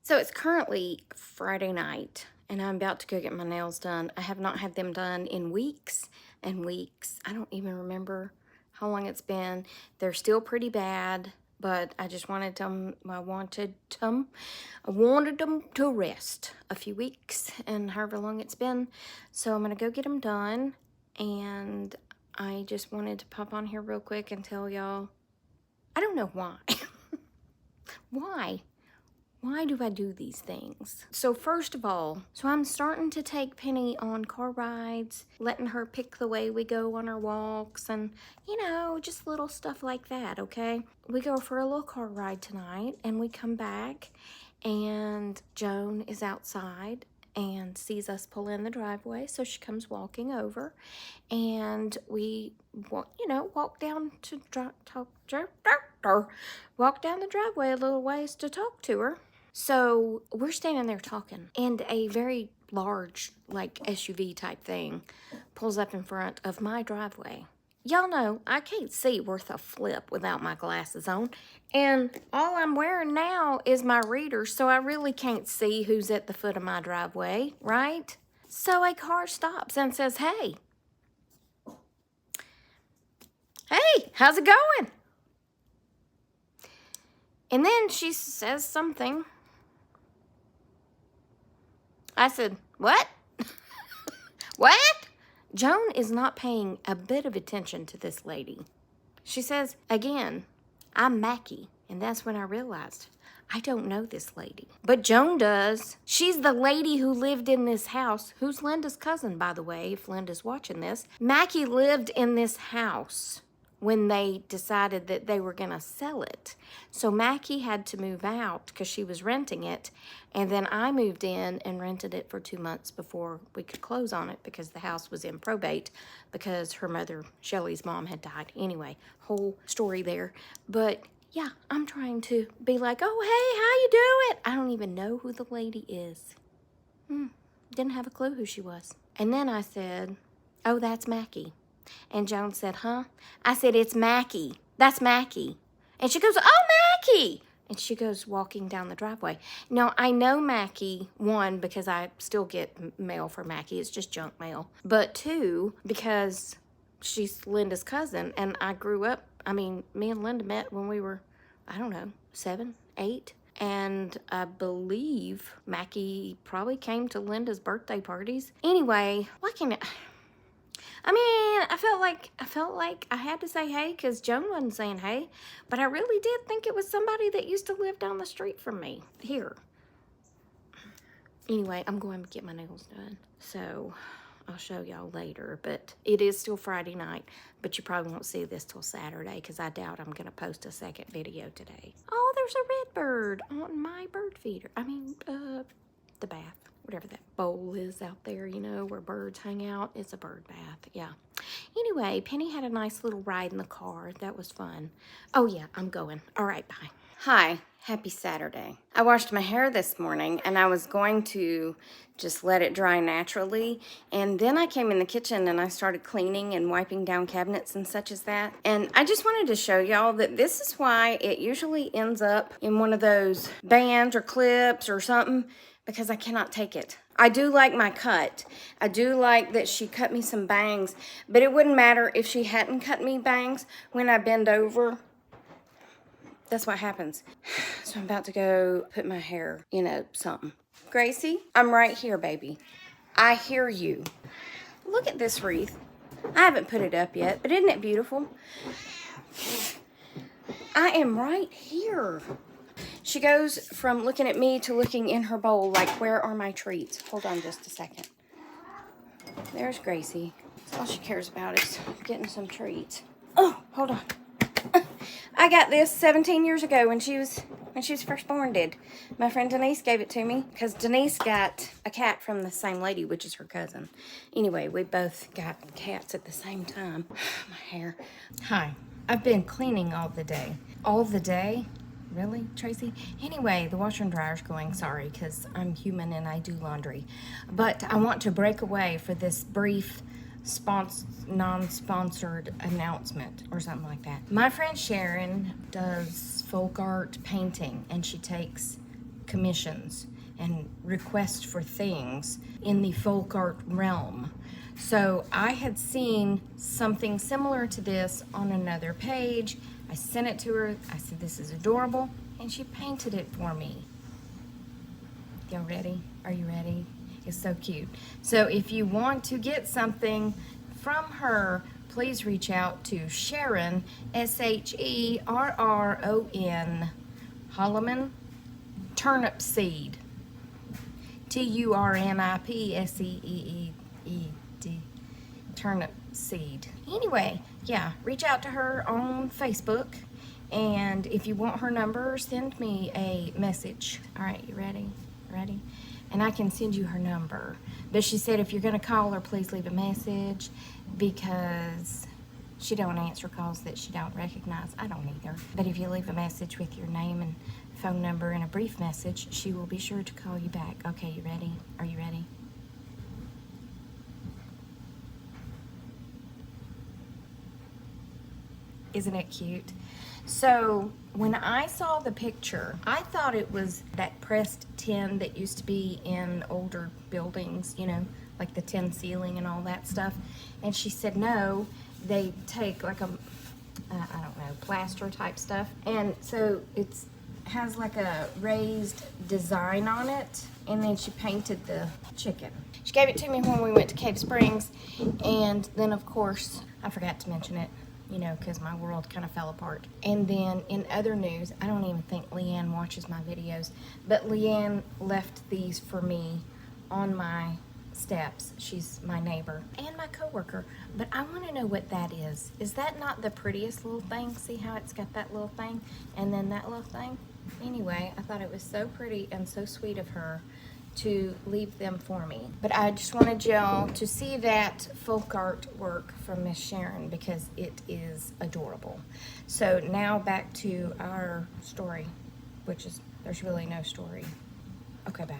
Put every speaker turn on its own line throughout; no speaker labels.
So it's currently Friday night, and I'm about to go get my nails done. I have not had them done in weeks and weeks. I don't even remember how long it's been. They're still pretty bad, but I just wanted them, I wanted them to rest a few weeks and however long it's been. So I'm gonna go get them done, and I just wanted to pop on here real quick and tell y'all, I don't know why. Why do I do these things? So first of all, I'm starting to take Penny on car rides, letting her pick the way we go on our walks and, just little stuff like that, okay? We go for a little car ride tonight and we come back and Joan is outside and sees us pull in the driveway, so she comes walking over and we walk down the driveway a little ways to talk to her. So we're standing there talking, and a very large, SUV type thing pulls up in front of my driveway. Y'all know I can't see worth a flip without my glasses on, and all I'm wearing now is my reader, so I really can't see who's at the foot of my driveway, right? So a car stops and says, hey, how's it going? And then she says something. I said, what? What? Joan is not paying a bit of attention to this lady. She says, again, I'm Mackie. And that's when I realized I don't know this lady. But Joan does. She's the lady who lived in this house, who's Linda's cousin, by the way, if Linda's watching this. Mackie lived in this house when they decided that they were going to sell it. So Mackie had to move out because she was renting it. And then I moved in and rented it for 2 months before we could close on it because the house was in probate because her mother, Shelly's mom, had died. Anyway, whole story there. But yeah, I'm trying to be like, oh, hey, how you doing? I don't even know who the lady is. Didn't have a clue who she was. And then I said, oh, that's Mackie. And Joan said, huh? I said, it's Mackie. That's Mackie. And she goes, oh, Mackie. And she goes walking down the driveway. Now, I know Mackie, one, because I still get mail for Mackie. It's just junk mail. But two, because she's Linda's cousin. And I grew up, me and Linda met when we were, 7, 8. And I believe Mackie probably came to Linda's birthday parties. Anyway, I felt like I had to say hey because Joan wasn't saying hey, but I really did think it was somebody that used to live down the street from me here. Anyway, I'm going to get my nails done, so I'll show y'all later, but it is still Friday night, but you probably won't see this till Saturday because I doubt I'm going to post a second video today. Oh, there's a red bird on my bird feeder. The bath. Whatever that bowl is out there, where birds hang out. It's a bird bath, yeah. Anyway, Penny had a nice little ride in the car. That was fun. Oh, yeah, I'm going. All right, bye. Hi, happy Saturday. I washed my hair this morning, and I was going to just let it dry naturally. And then I came in the kitchen, and I started cleaning and wiping down cabinets and such as that. And I just wanted to show y'all that this is why it usually ends up in one of those bands or clips or something, because I cannot take it. I do like my cut. I do like that she cut me some bangs, but it wouldn't matter if she hadn't cut me bangs. When I bend over, that's what happens. So I'm about to go put my hair, something. Gracie, I'm right here, baby. I hear you. Look at this wreath. I haven't put it up yet, but isn't it beautiful? I am right here. She goes from looking at me to looking in her bowl like, where are my treats? Hold on just a second. There's Gracie. All she cares about is getting some treats. Oh, hold on. I got this 17 years ago when she was first born, did. My friend Denise gave it to me because Denise got a cat from the same lady, which is her cousin. Anyway, we both got cats at the same time. My hair. Hi. I've been cleaning all the day. All the day? Really, Tracy? Anyway, the washer and dryer's going, sorry, because I'm human and I do laundry. But I want to break away for this brief non-sponsored announcement or something like that. My friend Sharon does folk art painting, and she takes commissions and requests for things in the folk art realm. So I had seen something similar to this on another page. I sent it to her. I said, this is adorable. And she painted it for me. Y'all ready? Are you ready? It's so cute. So if you want to get something from her, please reach out to Sharon, Sherron, Holloman, turnip seed, TURNIPSEEED, turnip seed. Anyway, yeah, reach out to her on Facebook, and if you want her number, send me a message. All right, you ready? Ready? And I can send you her number. But she said if you're gonna call her, please leave a message, because she don't answer calls that she don't recognize. I don't either. But if you leave a message with your name and phone number and a brief message, she will be sure to call you back. Okay, you ready? Are you ready? Isn't it cute? So when I saw the picture, I thought it was that pressed tin that used to be in older buildings, you know, like the tin ceiling and all that stuff. And she said, no, they take like a, I don't know, plaster type stuff. And so it's has like a raised design on it. And then she painted the chicken. She gave it to me when we went to Cave Springs. And then of course, I forgot to mention it, you know, because my world kind of fell apart. And then in other news, I don't even think Leanne watches my videos, but Leanne left these for me on my steps. She's my neighbor and my coworker, but I want to know what that is. Is that not the prettiest little thing? See how it's got that little thing and then that little thing? Anyway, I thought it was so pretty and so sweet of her to leave them for me. But I just wanted y'all to see that folk art work from Miss Sharon because it is adorable. So now back to our story, which is, there's really no story. Okay, bye.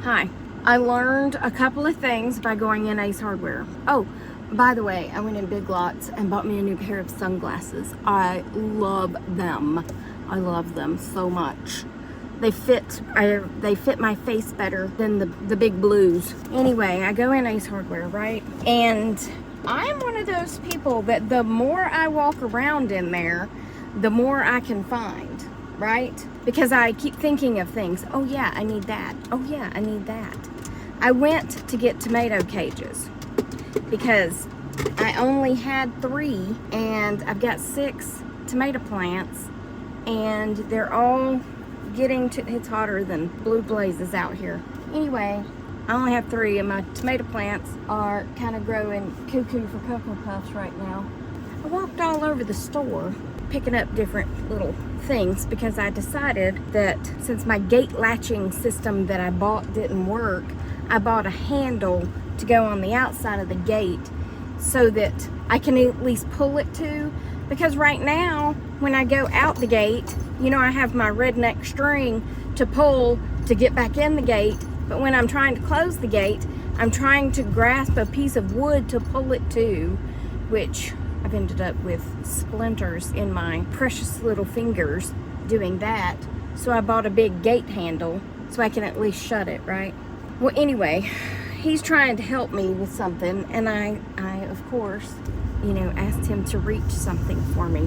Hi, I learned a couple of things by going in Ace Hardware. Oh, by the way, I went in Big Lots and bought me a new pair of sunglasses. I love them. I love them so much. They fit my face better than the big blues. Anyway, I go in Ace Hardware, right? And I'm one of those people that the more I walk around in there, the more I can find, right? Because I keep thinking of things. Oh yeah, I need that. Oh yeah, I need that. I went to get tomato cages because I only had 3 and I've got 6 tomato plants and they're all getting to, it's hotter than blue blazes out here. Anyway, I only have 3 and my tomato plants are kind of growing cuckoo for Cocoa Puffs right now. I walked all over the store picking up different little things because I decided that since my gate latching system that I bought didn't work, I bought a handle to go on the outside of the gate so that I can at least pull it to, because right now when I go out the gate, you know, I have my redneck string to pull to get back in the gate, but when I'm trying to close the gate, I'm trying to grasp a piece of wood to pull it to, which I've ended up with splinters in my precious little fingers doing that. So I bought a big gate handle so I can at least shut it, right? Well, anyway, he's trying to help me with something, and I of course, you know, asked him to reach something for me.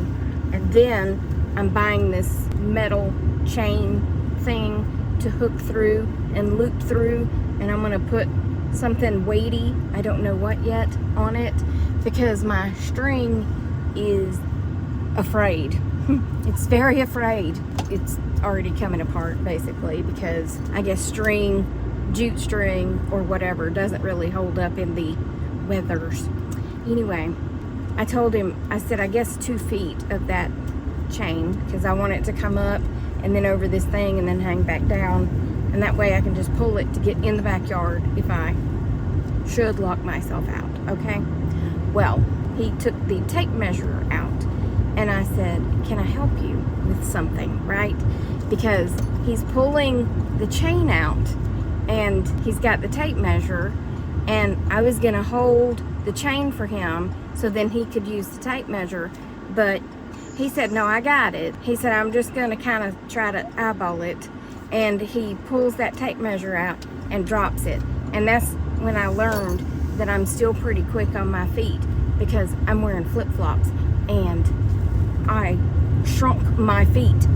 And then I'm buying this metal chain thing to hook through and loop through, and I'm gonna put something weighty, I don't know what yet, on it because my string is afraid. It's very afraid. It's already coming apart basically because I guess string, jute string or whatever doesn't really hold up in the weathers. Anyway, I told him, I said, I guess 2 feet of that chain because I want it to come up and then over this thing and then hang back down, and that way I can just pull it to get in the backyard if I should lock myself out. Okay, well, he took the tape measure out and I said, can I help you with something, right? Because he's pulling the chain out and he's got the tape measure, and I was gonna hold the chain for him so then he could use the tape measure, but he said, no, I got it. He said, I'm just gonna kind of try to eyeball it and he pulls that tape measure out and drops it. And that's when I learned that I'm still pretty quick on my feet, because I'm wearing flip-flops and I shrunk my feet.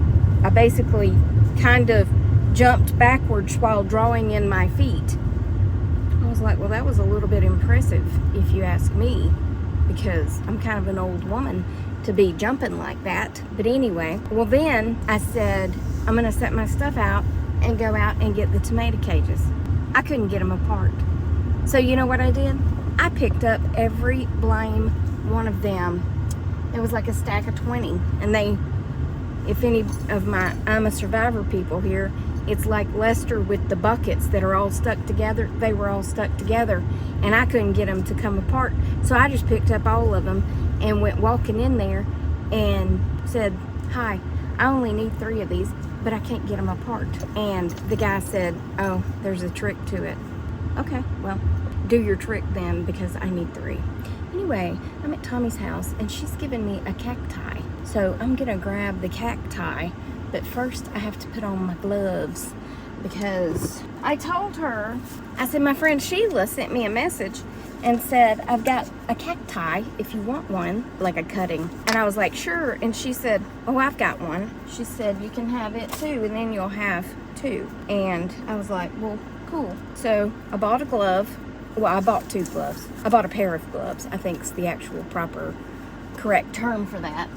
I basically kind of jumped backwards while drawing in my feet. I was like, well, that was a little bit impressive if you ask me, because I'm kind of an old woman to be jumping like that. But anyway, well, then I said, I'm gonna set my stuff out and go out and get the tomato cages. I couldn't get them apart. So you know what I did? I picked up every blame one of them. It was like a stack of 20. And they, if any of my I'm a Survivor people here, it's like Lester with the buckets that are all stuck together. They were all stuck together and I couldn't get them to come apart. So I just picked up all of them and went walking in there and said, hi, I only need 3 of these, but I can't get them apart. And the guy said, oh, there's a trick to it. Okay, well, do your trick then, because I need 3. Anyway, I'm at Tommy's house and she's giving me a cacti. So I'm gonna grab the cacti, but first I have to put on my gloves, because I told her, I said, my friend Sheila sent me a message and said, I've got a cacti if you want one, like a cutting. And I was like, sure. And she said, oh, I've got one. She said, you can have it too, and then you'll have 2. And I was like, well, cool. So I bought a glove. Well, I bought 2 gloves. I bought a pair of gloves, I think is the actual proper correct term for that,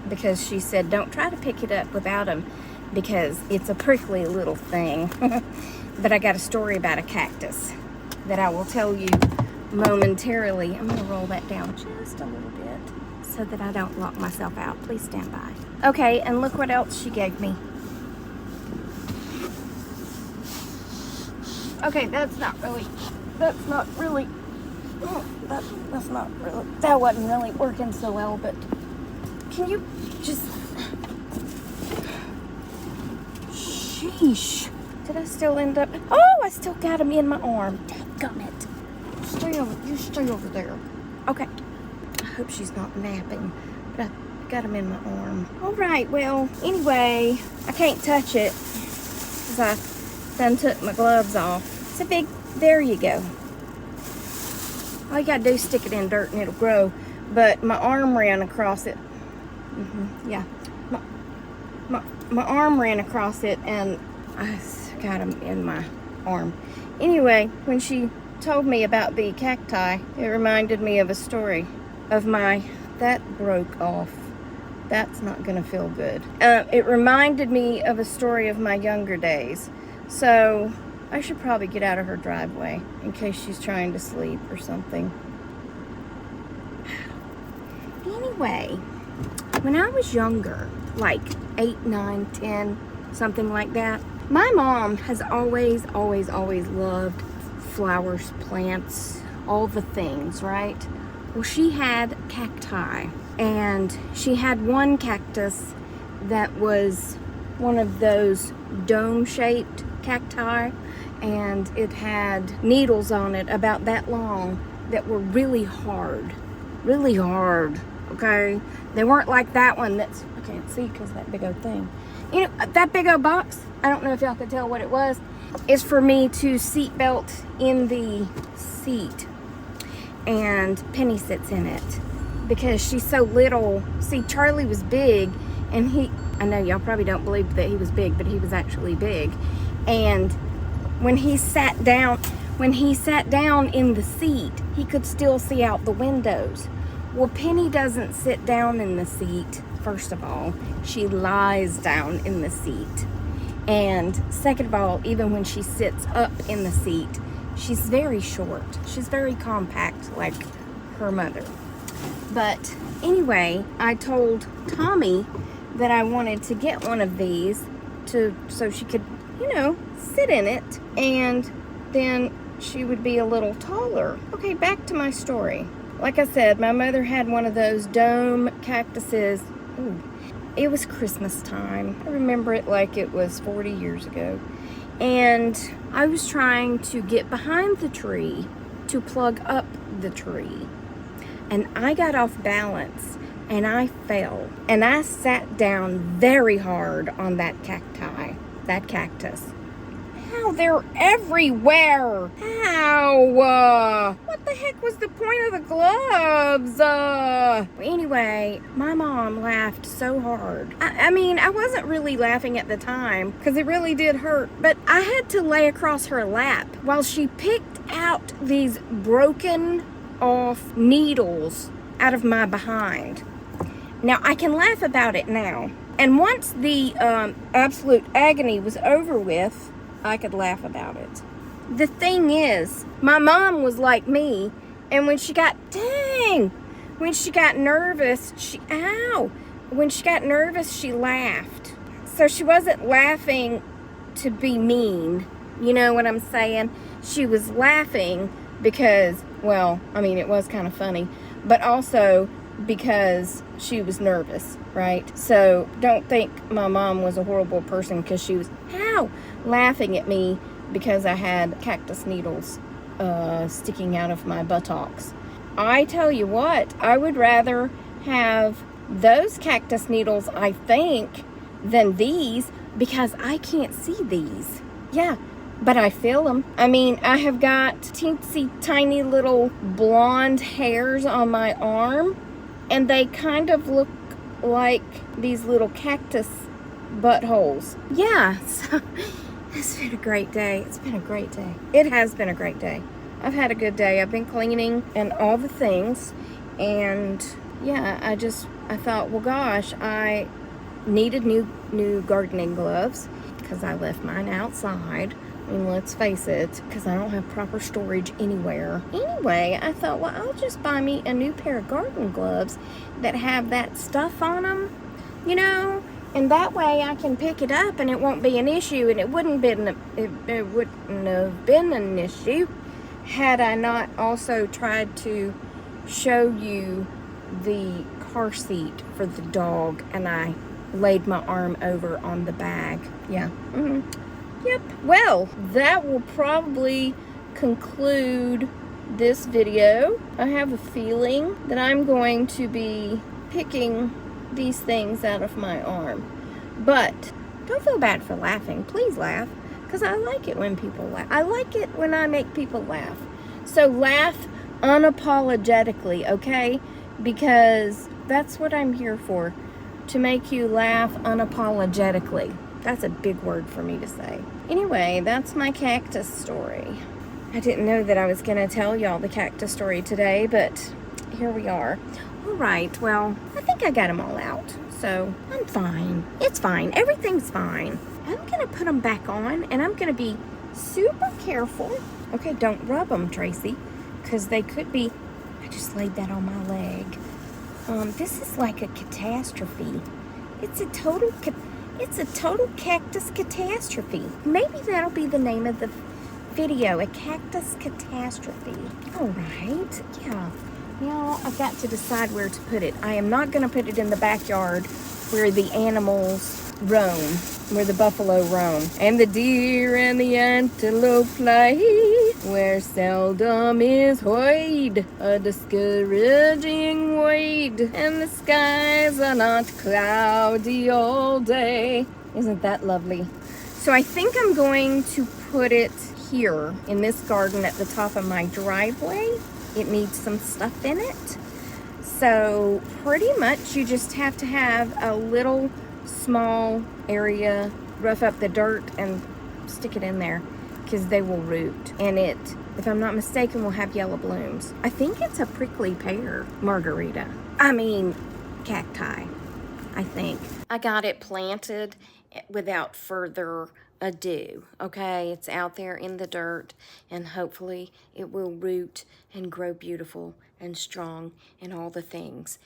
because she said, don't try to pick it up without them, because it's a prickly little thing. But I got a story about a cactus that I will tell you momentarily. I'm going to roll that down just a little bit so that I don't lock myself out. Please stand by. Okay, and look what else she gave me. Okay, that wasn't really, that wasn't really working so well, but can you just, sheesh. Did I still end up, oh, I still got him in my arm. Dadgummit. You stay over there. Okay. I hope she's not napping, but I got him in my arm. All right, well, anyway, I can't touch it because I done took my gloves off. It's a big, there you go. All you gotta do is stick it in dirt and it'll grow. But my arm ran across it. Yeah. My arm ran across it and I got him in my arm. Anyway, when she told me about the cacti, it reminded me of a story of that broke off. That's not gonna feel good. It reminded me of a story of my younger days. So I should probably get out of her driveway in case she's trying to sleep or something. Anyway, when I was younger, like 8, 9, 10, something like that, my mom has always loved flowers, plants, all the things, right? Well, she had cacti, and she had one cactus that was one of those dome-shaped cacti, and it had needles on it about that long that were really hard, okay? They weren't like that one that's, I can't see because that big old thing. You know, that big old box, I don't know if y'all could tell what it was, is for me to seat belt in the seat, and Penny sits in it because she's so little. See, Charlie was big, and I know y'all probably don't believe that he was big, but he was actually big. And when he sat down in the seat, he could still see out the windows. Well, Penny doesn't sit down in the seat, first of all. She lies down in the seat. And second of all, even when she sits up in the seat, she's very short. She's very compact, like her mother. But anyway, I told Tommy that I wanted to get one of these so she could, you know, sit in it, and then she would be a little taller. Okay, back to my story. Like I said, my mother had one of those dome cactuses. Ooh, it was Christmas time. I remember it like it was 40 years ago. And I was trying to get behind the tree to plug up the tree. And I got off balance and I fell. And I sat down very hard on that cacti. that cactus. Ow, they're everywhere. Ow. What the heck was the point of the gloves? Anyway, my mom laughed so hard. I mean, I wasn't really laughing at the time because it really did hurt, but I had to lay across her lap while she picked out these broken off needles out of my behind. Now, I can laugh about it now. And once the absolute agony was over with, I could laugh about it. The thing is, my mom was like me, and when she got nervous, when she got nervous, she laughed. So she wasn't laughing to be mean, you know what I'm saying? She was laughing because, well, I mean, it was kind of funny, but also because she was nervous, right? So don't think my mom was a horrible person because she was, laughing at me because I had cactus needles sticking out of my buttocks. I tell you what, I would rather have those cactus needles, I think, than these because I can't see these. Yeah, but I feel them. I mean, I have got teensy tiny little blonde hairs on my arm, and they kind of look like these little cactus buttholes. Yeah, so it's been a great day. It's been a great day. It has been a great day. I've had a good day. I've been cleaning and all the things, and yeah, I thought, well, gosh, I needed new gardening gloves because I left mine outside. I mean, let's face it, because I don't have proper storage anywhere. Anyway, I thought, well, I'll just buy me a new pair of garden gloves that have that stuff on them, you know, and that way I can pick it up and it won't be an issue, and it wouldn't have been an issue had I not also tried to show you the car seat for the dog, and I laid my arm over on the bag. Yeah. Yep. Well, that will probably conclude this video. I have a feeling that I'm going to be picking these things out of my arm. But don't feel bad for laughing. Please laugh, because I like it when people laugh. I like it when I make people laugh. So laugh unapologetically, okay? Because that's what I'm here for, to make you laugh unapologetically. That's a big word for me to say. Anyway, that's my cactus story. I didn't know that I was going to tell y'all the cactus story today, but here we are. All right, well, I think I got them all out, so I'm fine. It's fine. Everything's fine. I'm going to put them back on, and I'm going to be super careful. Okay, don't rub them, Tracy, because they could be... I just laid that on my leg. This is like a catastrophe. It's a total cactus catastrophe. Maybe that'll be the name of the video, a cactus catastrophe. All right, yeah. Now I've got to decide where to put it. I am not going to put it in the backyard where the animals roam, where the buffalo roam, and the deer and the antelope play, where seldom is heard a discouraging word, and the skies are not cloudy all day. Isn't that lovely? So I think I'm going to put it here in this garden at the top of my driveway. It needs some stuff in it. So pretty much you just have to have a little small area, rough up the dirt and stick it in there, because they will root. And it, if I'm not mistaken, will have yellow blooms. I think it's a prickly pear cacti, I think. I got it planted without further ado, okay? It's out there in the dirt, and hopefully it will root and grow beautiful and strong and all the things.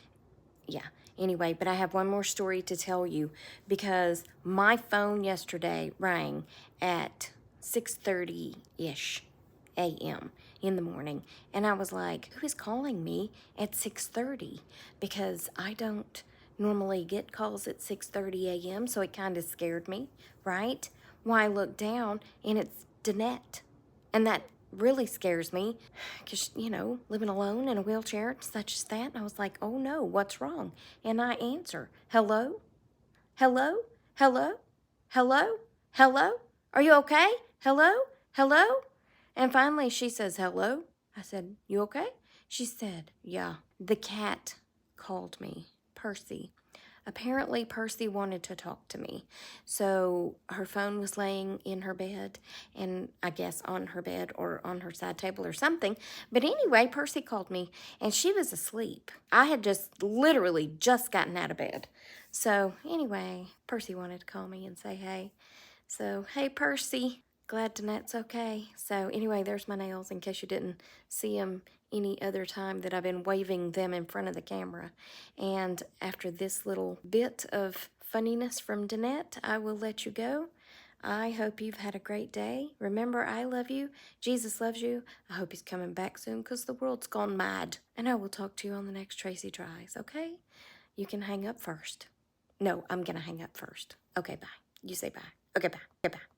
Yeah. Anyway, but I have one more story to tell you, because my phone yesterday rang at 6:30-ish a.m. in the morning, and I was like, who is calling me at 6:30? Because I don't normally get calls at 6:30 a.m., so it kind of scared me, right? Well, I looked down, and it's Danette, and that really scares me, because, you know, living alone in a wheelchair such as that, and I was like, oh no, what's wrong? And I answer, hello? Hello? Hello? Hello? Hello? Are you okay? Hello? Hello? And finally she says, hello? I said, you okay? She said, yeah. The cat called me, Percy. Apparently, Percy wanted to talk to me. So her phone was laying in her bed, and I guess on her bed or on her side table or something. But anyway, Percy called me, and she was asleep. I had just literally just gotten out of bed. So anyway, Percy wanted to call me and say hey. So, hey, Percy. Glad tonight's okay. So anyway, there's my nails in case you didn't see them any other time that I've been waving them in front of the camera. And after this little bit of funniness from Danette, I will let you go. I hope you've had a great day. Remember, I love you. Jesus loves you. I hope he's coming back soon because the world's gone mad. And I will talk to you on the next Tracy Tries, okay? You can hang up first. No, I'm going to hang up first. Okay, bye. You say bye. Okay, bye. Okay, bye.